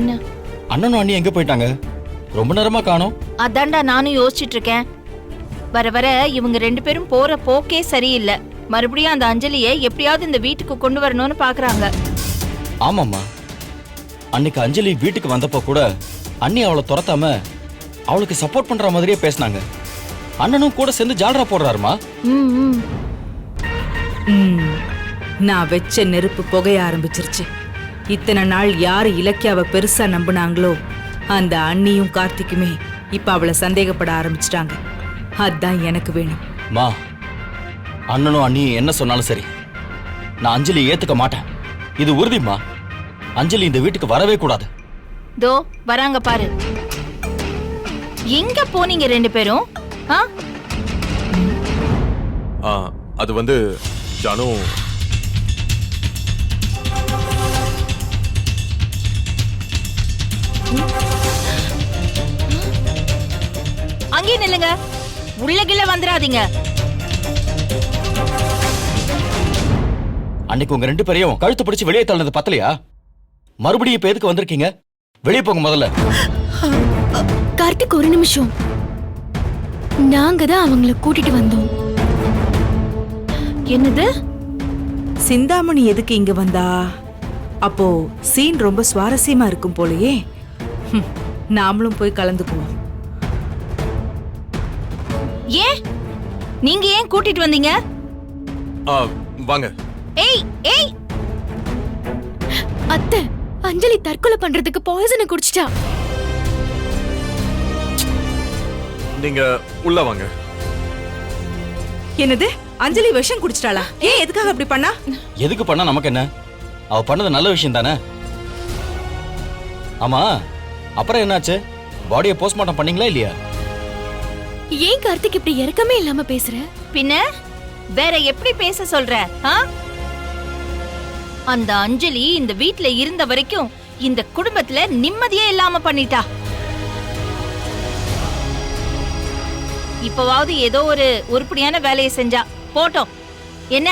என்ன? அண்ணனும் அண்ணி எங்க போயிட்டாங்க? ரொம்ப நேரமா காணோம். அதான்டா நானும் யோசிச்சுட்டு இருக்கேன். வர வர இவங்க 2 பேரும் போற போக்கே சரியில்லை. மறுபடியும் அந்த அஞ்சலியை எப்படியாவது இந்த வீட்டுக்கு கொண்டு வரணும்னு பாக்குறாங்க. ஆமாம்மா, அன்னைக்கு அஞ்சலி வீட்டுக்கு வந்தப்போ கூட அண்ணி அவளை துரத்தாம அவளுக்கு சப்போர்ட் பண்ற மாதிரியே பேசினாங்க. அண்ணனும் கூட சேர்ந்து ஜால்ரா போடுறாருமா. நான் வச்ச நெருப்பு புகைய ஆரம்பிச்சிருச்சு. இத்தனை நாள் யாரு இலக்கியாவை பெருசா நம்பினாங்களோ அந்த அண்ணியும் கார்த்திக்குமே இப்ப அவளை சந்தேகப்பட ஆரம்பிச்சிட்டாங்க. அதான் எனக்கு வேணும். மா, அண்ணனும் அண்ணியும் என்ன சொன்னாலும் சரி, நான் அஞ்சலி ஏத்துக்க மாட்டேன். இது உறுதிமா. அஞ்சலி இந்த வீட்டுக்கு வரவே கூடாது. தோ வராங்க பாரு. எங்க போனீங்க 2 பேரும்? அது வந்து ஜானு, அங்கே நில்லுங்க, உள்ள கிள்ள வந்துடாதீங்க. அன்னைக்கு உங்க 2 பேரையும் கழுத்து பிடிச்சு வெளியே தள்ளது பத்தலையா? மறுபடியும் இப்ப எதுக்கு வந்திருக்கீங்க? வெளியே போங்க முதல்ல. கார்த்திக், ஒரு நிமிஷம். நாங்க தான் அவங்கள கூட்டிட்டு வந்தோம். என்னது? சிந்தாமணி எதுக்கு இங்க வந்தா? அப்போ சீன் ரொம்ப சுவாரஸ்யமா இருக்கும் போலயே. நாமளும் போய் கலந்துக்குவோம். ஏன் நீங்க ஏன் கூட்டிட்டு வந்தீங்க? வாங்க. ஏய் ஏய், அத்தை, அஞ்சலி தற்கொலை பண்றதுக்கு பாய்சனை குடிச்சிட்டா. நீங்க உள்ள வாங்க. என்னது? அஞ்சலி விஷம் குடிச்சிட்டாளா? ஏன் எதுக்காக அப்படி பண்ணா? எதுக்கு பண்ணா நமக்கு என்ன? அவ பண்ணது நல்ல விஷயம் தானே. ஆமா, அப்புறம் என்னாச்சு? பாடியை போஸ்ட்மார்ட்டம் பண்ணீங்களா இல்லையா? ஏன் கார்த்திக் இப்படி இறக்கமே இல்லாம பேசுற? பின்ன வேற எப்படி பேச சொல்ற? அந்த அஞ்சலி இந்த வீட்ல இருந்த வரைக்கும் இந்த குடும்பத்துல நிம்மதியே இல்லாம பண்ணிட்டா. இப்பவாவது ஏதோ ஒரு உருப்படியான வேலையை செஞ்சா போட்டோம். என்ன,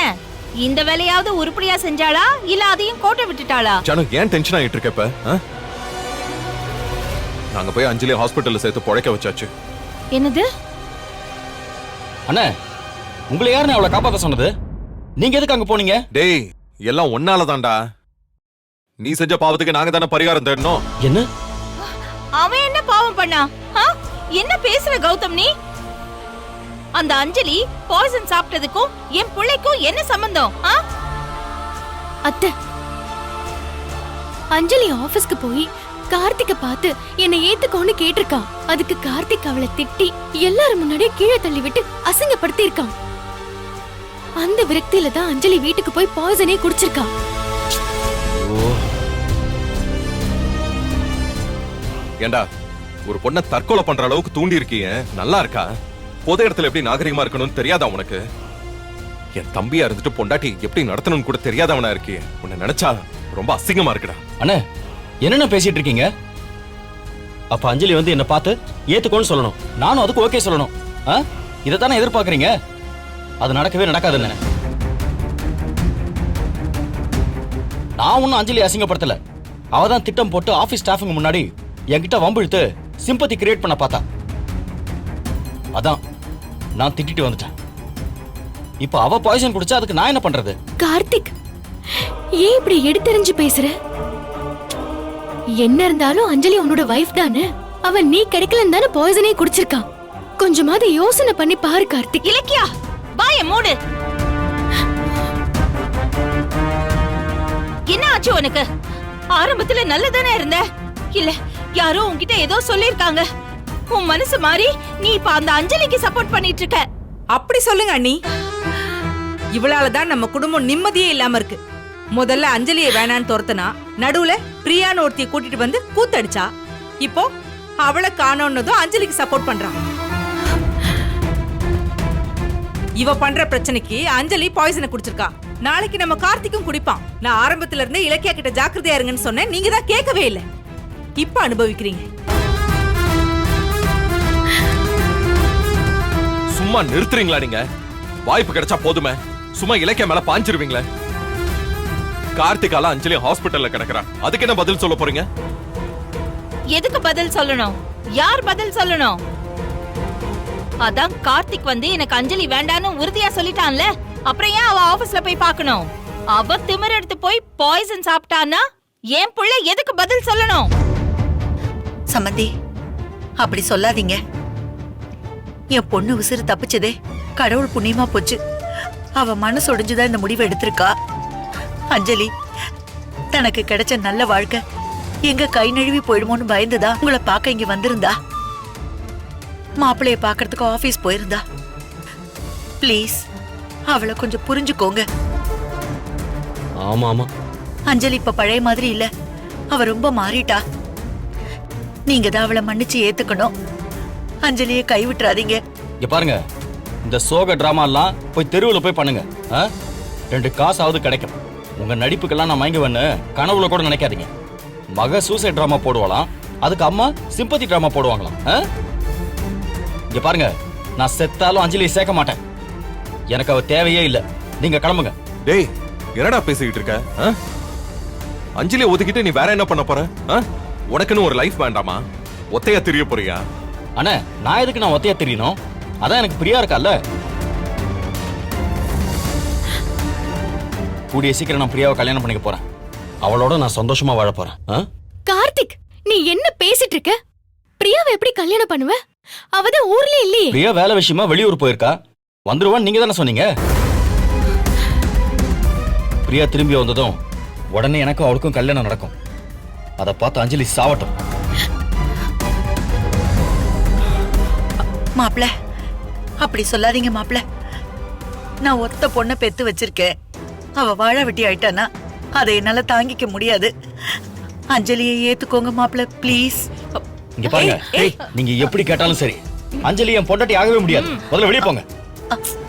இந்த வேலையாவது உருப்படியா செஞ்சாளா இல்ல அதையும் கோட்டை விட்டுட்டாளா? ஜானு, ஏன் டென்ஷன் ஆயிட்டு இருக்க இப்ப? நாங்க போய் அஞ்சலி ஹாஸ்பிட்டல்ல சேர்த்து பொழைக்க வச்சாச்சு. என்னது? அண்ணே, உங்களை யாருன்னு அவளை காப்பாத்த சொன்னது? நீங்க எதுக்கு அங்க போனீங்க? டேய், எல்லாம் ஒன்னால தான்டா. நீ செஞ்ச பாவத்துக்கு நாங்க தானே பரிகாரம் தேடணும். என்ன? அவன் என்ன பாவம் பண்ணா? என்ன பேசுற கௌதம் நீ? அந்த அஞ்சலி பாய்சன் சாப்பிட்டதுக்கும் என் பிள்ளைக்கும் என்ன சம்பந்தம்? அத்தை, அஞ்சலி ஆபீஸ்க்கு போய் கார்த்திக்க பார்த்து என்னை ஏத்துக்கோன்னு கேட்டிருக்கா. அதுக்கு கார்த்திக் அவளை திட்டி எல்லாரும் முன்னாடியே கீழே தள்ளி விட்டு அசிங்கப்படுத்தி இருக்கான். அந்த விரக்தியில தான் அஞ்சலி வீட்டுக்கு போய் பாய்சனே குடிச்சிருக்கா. ஏண்டா, ஒரு பொண்ணை தற்கொலை பண்ற அளவுக்கு தூண்டி இருக்கீங்க, நல்லா இருக்கா? பொது இடத்துல எப்படி நாகரிகமா இருக்கணும்னு தெரியாதா உனக்கு? என் தம்பியா இருந்துட்டு பொண்டாட்டி எப்படி நடத்தணும்னு கூட தெரியாதவனா இருக்கியே. உன்னை நினைச்சா ரொம்ப அசிங்கமா இருக்குடா. அண்ணே, என்னென்ன பேசிட்டு இருக்கீங்க? அப்ப அஞ்சலி வந்து என்ன பார்த்து ஏத்துக்கோன்னு சொல்லணும், நானும் அதுக்கு ஓகே சொல்லணும். இதை தானே எதிர்பார்க்கறீங்க? அது நடக்கவே நடக்காதுன்னு. நான் ஒன்னும் அஞ்சலி அசிங்கப்படுத்தல. அவதான் திட்டம் போட்டு ஆபீஸ் ஸ்டாஃபுங்க முன்னாடி என்கிட்ட வம்பிழுத்து சிம்பத்தி கிரியேட் பண்ண பார்த்தா. அதான் நான் திட்டிட்டு வந்துட்டேன். இப்ப அவ பாய்சன் குடிச்சா அதுக்கு நான் என்ன பண்றது? கார்த்திக், ஏன் இப்படி எடுத்தறிஞ்சு பேசுற? என்ன இருந்தாலும் அஞ்சலி உன்னோட வைஃப் தானே. அவன் நீ கிடைக்கலன்னு தானே பாய்சனே குடிச்சிருக்கான். கொஞ்சமாவது யோசனை பண்ணி பாரு கார்த்திக். இலக்கியா, வாய மூடு. என்ன ஆச்சு உனக்கு? ஆரம்பத்துல நல்லதானே இருந்த. இல்ல யாரோ உன்கிட்ட ஏதோ சொல்லிருக்காங்க. உன் மனசு மாறி நீ இப்ப அந்த அஞ்சலிக்கு சப்போர்ட் பண்ணிட்டு இருக்க. அப்படி சொல்லுங்க அண்ணி. இவளாலதான் நம்ம குடும்பம் நிம்மதியே இல்லாம இருக்கு. முதல்ல அஞ்சலியை வேணான்னு துரத்தனா, நடுவுல பிரியான்னு ஒருத்திய கூட்டிட்டு வந்து கூத்தடிச்சா. இப்போ அவளை காணோன்னதும் அஞ்சலிக்கு சப்போர்ட் பண்றான். இவ பண்ற பிரச்சனைக்கு அஞ்சலி பாய்சனை குடிச்சிருக்கா. நாளைக்கு நம்ம கார்த்திக்கும் குடிப்பான். நான் ஆரம்பத்துல இருந்தே இலக்கியா கிட்ட ஜாக்கிரதையா இருங்கன்னு சொன்னேன், நீங்க தான் கேட்கவே இல்லை. இப்ப அனுபவிக்கிறீங்க. சும்மா நிறுத்துறீங்களா நீங்க? வாய்ப்பு கிடைச்சா போதுமே, சும்மா இலக்கிய மேல பாஞ்சிருவீங்களே. கார்த்திகால அஞ்சலி ஹாஸ்பிட்டல்ல கிடக்குறா, அதுக்கு என்ன பதில் சொல்ல போறீங்க? எதுக்கு பதில் சொல்லணும்? யார் பதில் சொல்லணும்? அதான் கார்த்திக் வந்து எனக்கு அஞ்சலி வேண்டான்னு உறுதியா சொல்லிட்டான்ல, அப்புறம் ஏன் அவ ஆபீஸ்ல போய் பார்க்கணும்? அவ திமிர் எடுத்து போய் பாய்சன் சாப்பிட்டான்னா என் புள்ள எதுக்கு பதில் சொல்லணும்? சம்மந்தி, அப்படி சொல்லாதீங்க. என் பொண்ணு உசுறு தப்பிச்சதே கடவுள் புண்ணியமா போச்சு. அவ மனசு ஒடிஞ்சுதான் இந்த முடிவை எடுத்திருக்கா. அஞ்சலி தனக்கு கிடைச்ச நல்ல வாழ்க்கை எங்க கை நழுவி போயிடுமோன்னு பயந்துதா உங்களை பார்க்க இங்க வந்திருந்தா. மாப்பிள்ளைய பாக்குறதுக்கு ஆபீஸ் போயிருந்தா. ப்ளீஸ் அவளை கொஞ்சம் புரிஞ்சுக்கோங்க. ஆமா ஆமா, அஞ்சலி இப்ப பழைய மாதிரி இல்ல, அவ ரொம்ப மாறிட்டா. நீங்க தான் அவளை மன்னிச்சு ஏத்துக்கணும். அஞ்சலியை கைவிட்டுறாதீங்க. இங்க பாருங்க, இந்த சோக டிராமா எல்லாம் போய் தெருவுல போய் பண்ணுங்க. 2 காசாவது கிடைக்கும். உங்க நடிப்புக்கெல்லாம் நான் மயங்குவேன்னு கனவுல கூட நினைக்காதீங்க. மக சூசைட் டிராமா போடுவாளாம், அதுக்கு அம்மா சிம்பத்தி டிராமா போடுவாங்களாம். இங்க பாருங்க, நான் செத்தாலும் அஞ்சலியை சேர்க்க மாட்டேன். எனக்கு அவ தேவையே இல்ல. நீங்க கிளம்புங்க. டேய், என்னடா பேசிக்கிட்டு இருக்க? அஞ்சலியை ஒதுக்கிட்டு நீ வேற என்ன பண்ண போற? உனக்குன்னு ஒரு லைஃப் வேண்டாமா? ஒத்தையா தெரிய போறியா? அண்ணே, நான் எதுக்கு நான் ஒத்தையா தெரியணும்? அதான் எனக்கு பிரியா இருக்கால்ல. கூடிய சீக்கிரம் நான் பிரியாவை கல்யாணம் பண்ணிக்க போறேன். அவளோட நான் சந்தோஷமா வாழ போறேன். கார்த்திக், நீ என்ன பேசிட்டு இருக்க? பிரியாவை எப்படி கல்யாணம் பண்ணுவ? அவதான் ஊர்ல இல்லையே. பிரியா வேலை விஷயமா வெளியூர் போயிருக்கா. வந்துருவான்னு நீங்க தானே சொன்னீங்க. பிரியா திரும்பி வந்ததும் உடனே எனக்கும் அவளுக்கும் கல்யாணம் நடக்கும். அதை பார்த்து அஞ்சலி சாவட்டும். மாப்பிள, அப்படி சொல்லாதீங்க மாப்பிள. நான் ஒத்த பொண்ணை பெத்து வச்சிருக்கேன். அவ வாழ வெட்டி ஆயிட்டானா அதை என்னால தாங்கிக்க முடியாது. அஞ்சலியை ஏத்துக்கோங்க மாப்பிள, ப்ளீஸ். இங்க பாருங்க, நீங்க எப்படி கேட்டாலும் சரி, அஞ்சலி என் பொண்டாட்டி ஆகவே முடியாது. முதல்ல வெளியே போங்க.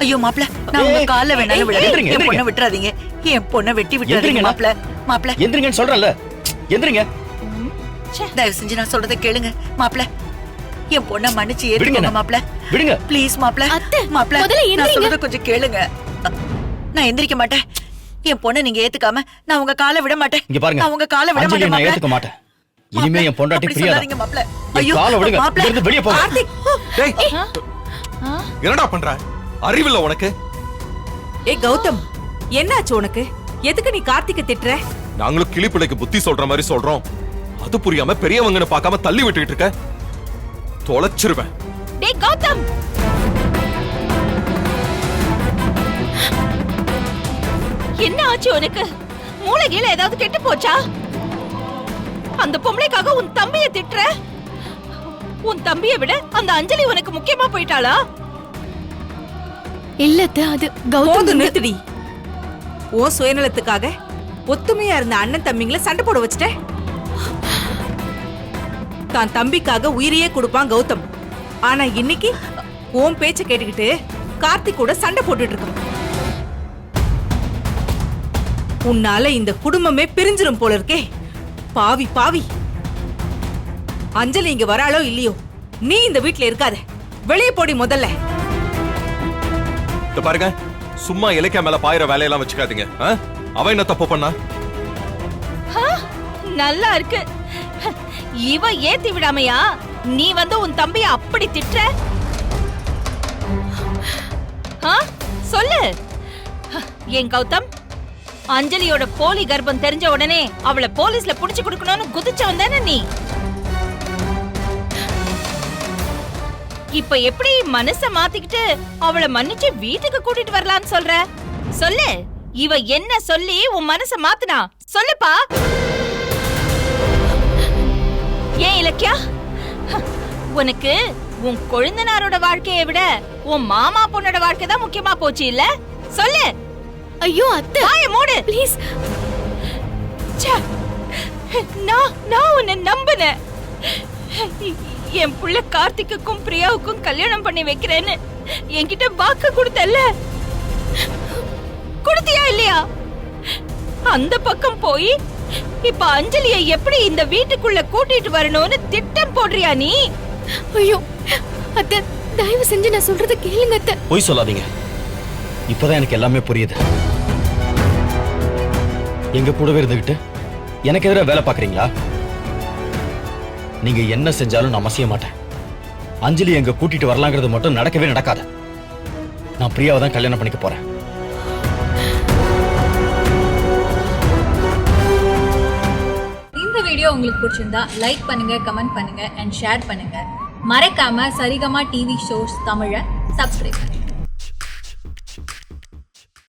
ஐயோ மாப்பிள, நான் உங்க கால்ல வேணாலும் விடுறேன். எந்திரிங்க, என் பொண்ணை எந்திரிங்க. விட்டுறாதீங்க. என் பொண்ணை வெட்டி விட்டுறாதீங்க எந்திரிங்க. மாப்பிள. மாப்பிள, எந்திரிங்கன்னு சொல்றேன்ல, எந்திரிங்க. தயவு செஞ்சு நான் சொல்றதை கேளுங்க மாப்பிள. என் பொண்ணை மன்னிச்சு விடுங்க. ஏத்துக்கோங்க மாப்பிள. விடுங்க. ப்ளீஸ் மாப்பிள. அத்தை, மாப்பிள, முதல்ல நான் எந்திரிங்க. சொல்றதை கொஞ்சம் கேளுங்க. நான் எந்திரிக்க மாட்டேன். என் பொண்ணை நீங்க ஏத்துக்காம நான் உங்க காலை விட மாட்டேன். இங்க பாருங்க, நான் உங்க காலை விட அஞ்சலியை மாட்டேன் நான் மாப்பிள. ஏத்துக்க மாட்டேன். இனிமே என் பொண்டாட்டி அப்படி பிரியா சொல்லாதீங்க மாப்பிள. என் ஐயோ காலை விடுங்க. மாப்பிள. இங்க இருந்து வெளியே போங்க. கார்த்திக். டேய், என்னடா பண்ற? அறிவில்ல உனக்கு? ஏய் கௌதம், என்னாச்சு உனக்கு? எதுக்கு நீ கார்த்திகை திட்டுற? நாங்களும் கிளிப்பிள்ளைக்கு புத்தி சொல்ற மாதிரி சொல்றோம். அது புரியாம பெரியவங்கன்னு பார்க்காம தள்ளி விட்டுக்கிட்டு இருக்க. தொலைச்சிருவேன். டேய் கௌதம், என்ன ஆச்சு உனக்கு? மூளைகீழ ஏதாவது கெட்டு போச்சா? அந்த பொம்பளைக்காக உன் தம்பியை திட்டுற? உன் தம்பியை விட அந்த அஞ்சலி உனக்கு முக்கியமா போயிட்டாளா? இல்லத்த, அது போது கௌதம். நிறுத்துடி. ஓ சுயநலத்துக்காக ஒத்துமையா இருந்த அண்ணன் தம்பிங்களை சண்டை போட வச்சுட்ட. தான் தம்பிக்காக உயிரையே கொடுப்பான் கௌதம். ஆனா இன்னைக்கு உன் பேச்ச கேட்டுக்கிட்டு கார்த்திக் கூட சண்டை போட்டுட்டு இருக்கான். உன்னால இந்த குடும்பமே பிரிஞ்சிரும் போல இருக்கே. பாவி பாவி. அஞ்சலி இங்க வராளோ இல்லையோ, நீ இந்த வீட்ல இருக்காத. வெளியே போடி முதல்ல. இத பாருங்க, சும்மா இலக்கிய மேல பாயிர வேலையெல்லாம் வச்சுக்காதீங்க. அவ என்ன தப்பு பண்ணா? நல்லா இருக்கு. இவ ஏத்தி விடாமையா நீ வந்து உன் தம்பியை அப்படி திட்டுற? சொல்லு. ஏன் கௌதம், அஞ்சலியோட போலி கர்ப்பம் தெரிஞ்ச உடனே அவளை போலீஸ்ல புடிச்சு கொடுக்கணும்னு குதிச்சவன் தானே நீ? இப்ப எப்படி மனச மாத்திக்கிட்டு அவளை மன்னிச்சு வீட்டுக்கு கூட்டிட்டு வரலான்னு சொல்ற? சொல்லு. இவ என்ன சொல்லி உன் மனச மாத்துனா? சொல்லுப்பா. ஏன் இலக்கியா, உனக்கு உன் கொழுந்தனாரோட வாழ்க்கையை விட உன் மாமா பொண்ணோட வாழ்க்கை தான் முக்கியமா போச்சு இல்ல? சொல்லு. ஐயோ அத்தை, வாய மூடு ப்ளீஸ். நான் உன்னை நம்பினேன். என் புள்ள கார்த்திக்குக்கும் பிரியாவுக்கும் கல்யாணம் பண்ணி வைக்கிறேன்னு என்கிட்ட வாக்கு கொடுத்தல்ல, கொடுத்தியா இல்லையா? அந்த பக்கம் போய் இப்ப அஞ்சலியை எப்படி இந்த வீட்டுக்குள்ள கூட்டிட்டு வரணும்னு திட்டம் போடுறியா நீ? ஐயோ அத்தை, தயவு செஞ்சு நான் சொல்றத கேளுங்க அத்தை. பொய் சொல்லாதீங்க. இப்பதான் எனக்கு எல்லாமே புரியுது. எங்க கூடவே இருந்துகிட்டு எனக்கு எதிராக வேலை பாக்குறீங்களா? நீங்க என்ன செஞ்சாலும் நான் மசிய மாட்டேன். அஞ்சலி எங்க கூட்டிட்டு வரலாங்கிறது மட்டும் நடக்கவே நடக்காது. நான் பிரியாவை தான் கல்யாணம் பண்ணிக்க போறேன். இந்த வீடியோ உங்களுக்கு பிடிச்சிருந்தா லைக் பண்ணுங்க, கமெண்ட் பண்ணுங்க அண்ட் ஷேர் பண்ணுங்க. மறக்காம சரிகமா டிவி ஷோஸ் தமிழை சப்ஸ்கிரைப் பண்ணுங்க.